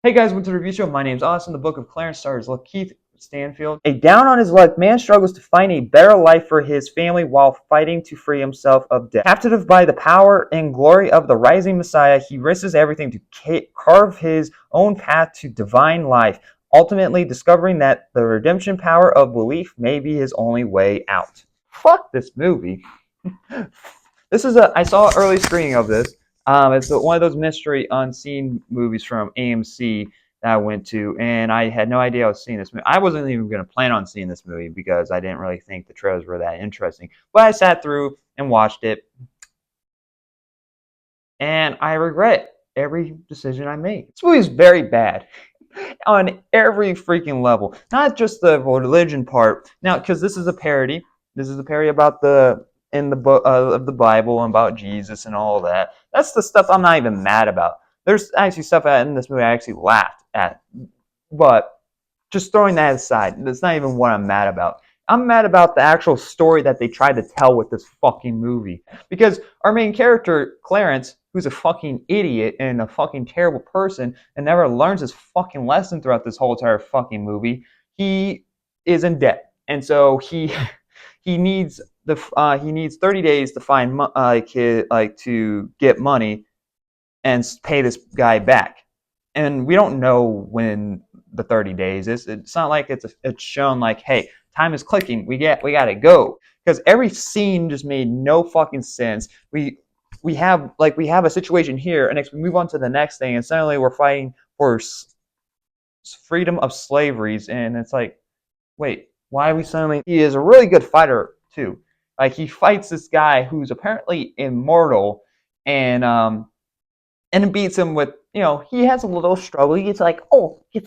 Hey guys, welcome to the review show. My name's Austin. The Book of Clarence stars Keith Stanfield. A down on his luck man struggles to find a better life for his family while fighting to free himself of death. Captivated by the power and glory of the rising Messiah, he risks everything to carve his own path to divine life, ultimately discovering that the redemption power of belief may be his only way out. Fuck this movie. I saw an early screening of this. It's one of those mystery unseen movies from AMC that I went to, and I had no idea I was seeing this movie. I wasn't even going to plan on seeing this movie because I didn't really think the trailers were that interesting. But I sat through and watched it, and I regret every decision I made. This movie is very bad on every freaking level, not just the religion part. Now, because this is a parody. This is a parody about the in the book of the Bible and about Jesus and all of that. That's the stuff I'm not even mad about. There's actually stuff in this movie I actually laughed at, but just throwing that aside, that's not even what I'm mad about. I'm mad about the actual story that they tried to tell with this fucking movie. Because our main character, Clarence, who's a fucking idiot and a fucking terrible person and never learns his fucking lesson throughout this whole entire fucking movie, he is in debt. And so he needs he needs 30 days to find to get money and pay this guy back. And we don't know when the 30 days is. It's not like it's shown like, hey, time is clicking. We gotta go, because every scene just made no fucking sense. We have a situation here, and next we move on to the next thing, and suddenly we're fighting for freedom of slaveries, and it's like, wait, why are we suddenly? He is a really good fighter too. Like, he fights this guy who's apparently immortal, and and beats him with, he has a little struggle. He gets gets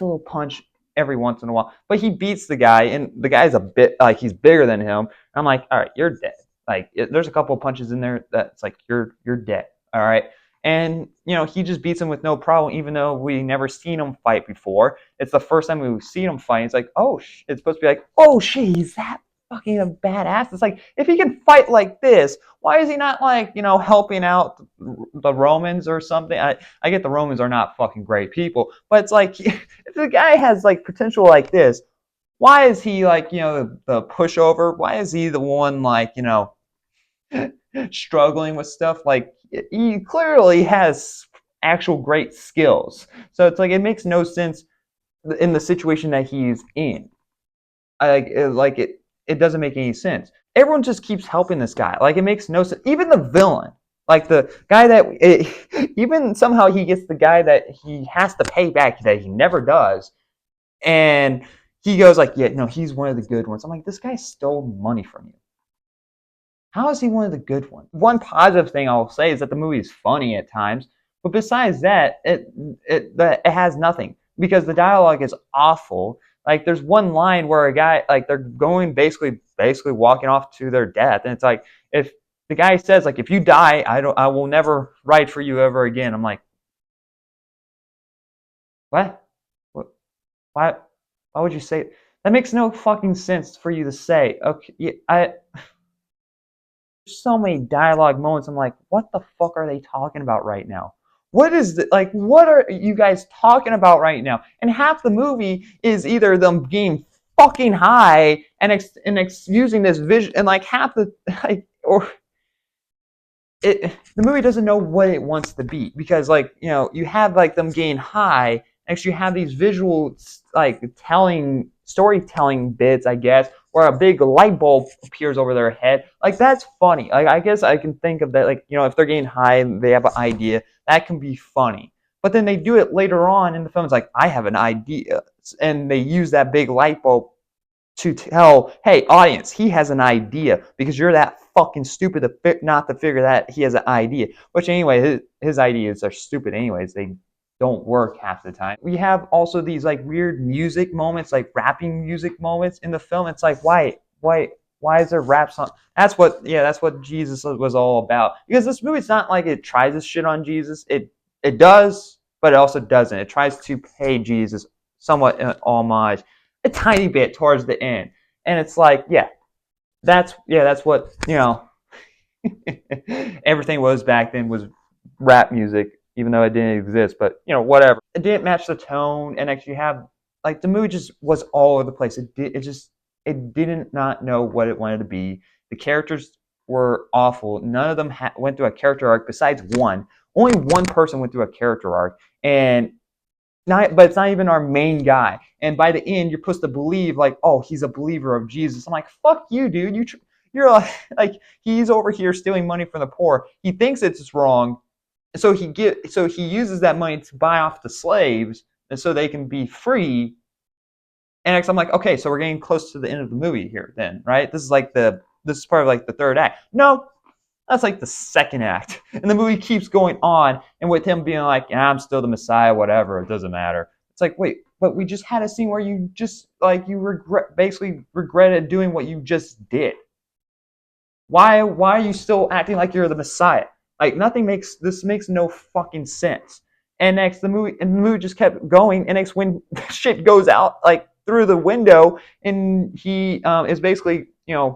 a little punch every once in a while, but he beats the guy, and the guy's a bit like, he's bigger than him. I'm like, all right, you're dead. Like, there's a couple of punches in there that's like, you're dead. All right. And he just beats him with no problem, even though we never seen him fight before. It's the first time we've seen him fight. It's like, oh, it's supposed to be like, oh shit, he's that fucking a badass. It's like, if he can fight like this, why is he not like, helping out the Romans or something? I get the Romans are not fucking great people, but it's like, if the guy has like potential like this, why is he like, the pushover? Why is he the one like, struggling with stuff? Like, he clearly has actual great skills. So it's like, it makes no sense in the situation that he's in. It doesn't make any sense. Everyone just keeps helping this guy. Like, it makes no sense. Even the villain, like the guy even somehow he gets the guy that he has to pay back that he never does, and he goes like, yeah, no, he's one of the good ones. I'm like, this guy stole money from you. How is he one of the good ones? One positive thing I'll say is that the movie is funny at times, but besides that, it has nothing, because the dialogue is awful. Like, there's one line where a guy, like, they're going basically walking off to their death, and it's like, if the guy says like, if you die, I will never write for you ever again. I'm like, what? What? Why? Why would you say that? Makes no fucking sense for you to say. Okay, yeah, so many dialogue moments. I'm like, what the fuck are they talking about right now? What are you guys talking about right now? And half the movie is either them getting fucking high and using this vision, and like half the like, or the movie doesn't know what it wants to be, because like, you have like them getting high, next you have these visual like storytelling bits, I guess, where a big light bulb appears over their head. Like, that's funny. Like, I guess I can think of that, like, if they're getting high and they have an idea, that can be funny. But then they do it later on in the film. It's like, I have an idea, and they use that big light bulb to tell, hey, audience, he has an idea, because you're that fucking stupid not to figure that he has an idea. Which, anyway, his ideas are stupid anyways. They don't work half the time. We have also these like weird music moments, like rapping music moments in the film. It's like, why is there rap song? That's what Jesus was all about. Because this movie's not like it tries to shit on Jesus. It does, but it also doesn't. It tries to pay Jesus somewhat an homage, a tiny bit towards the end. And it's like, that's what everything was back then, was rap music. even though it didn't exist. But whatever. It didn't match the tone, and actually have like the movie just was all over the place. It didn't not know what it wanted to be. The characters were awful. None of them went through a character arc besides one. Only one person went through a character arc, and but it's not even our main guy. And by the end, you're supposed to believe like, oh, he's a believer of Jesus. I'm like, fuck you, dude. You're like he's over here stealing money from the poor. He thinks it's wrong, so he uses that money to buy off the slaves, and so they can be free. And I'm like, okay, so we're getting close to the end of the movie here, then, right? This is part of like the third act. No, that's like the second act, and the movie keeps going on, and with him being like, yeah, I'm still the Messiah, whatever, it doesn't matter. It's like, wait, but we just had a scene where you just like basically regretted doing what you just did. Why are you still acting like you're the Messiah? Like makes no fucking sense. And next the movie just kept going, and next when shit goes out like through the window, and he is basically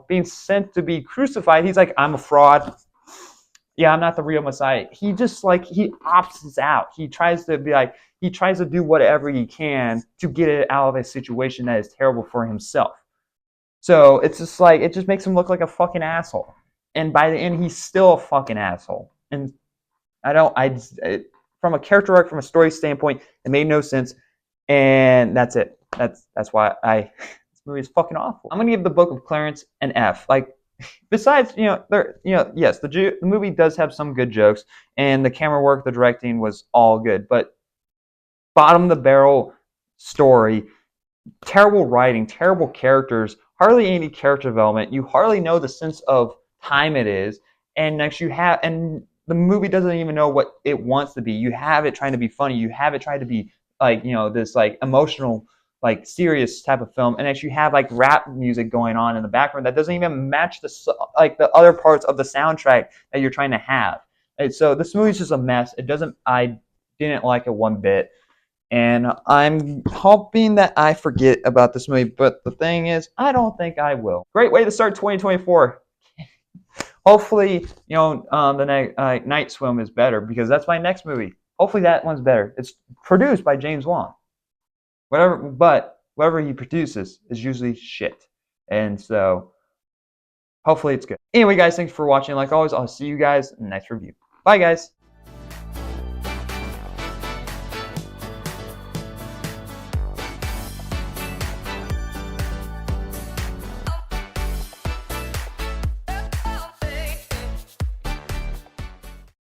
being sent to be crucified. He's like, I'm a fraud. Yeah, I'm not the real Messiah. He just like he opts out. He tries to do whatever he can to get it out of a situation that is terrible for himself. So it's just like it just makes him look like a fucking asshole. And by the end, he's still a fucking asshole. And I don't. From a character arc, from a story standpoint, it made no sense. And that's it. That's why this movie is fucking awful. I'm gonna give the Book of Clarence an F. Like besides, yes, the movie does have some good jokes, and the camera work, the directing was all good. But bottom of the barrel story, terrible writing, terrible characters, hardly any character development. You hardly know the sense of time it is, and and the movie doesn't even know what it wants to be. You have it trying to be funny. You have it trying to be like this like emotional, like serious type of film, and actually you have like rap music going on in the background that doesn't even match the other parts of the soundtrack that you're trying to have. And so this movie's just a mess. I didn't like it one bit. And I'm hoping that I forget about this movie, but the thing is, I don't think I will. Great way to start 2024. Hopefully, the next Night Swim is better, because that's my next movie. Hopefully that one's better. It's produced by James Wan. Whatever he produces is usually shit. And so, hopefully it's good. Anyway, guys, thanks for watching. Like always, I'll see you guys in the next review. Bye, guys.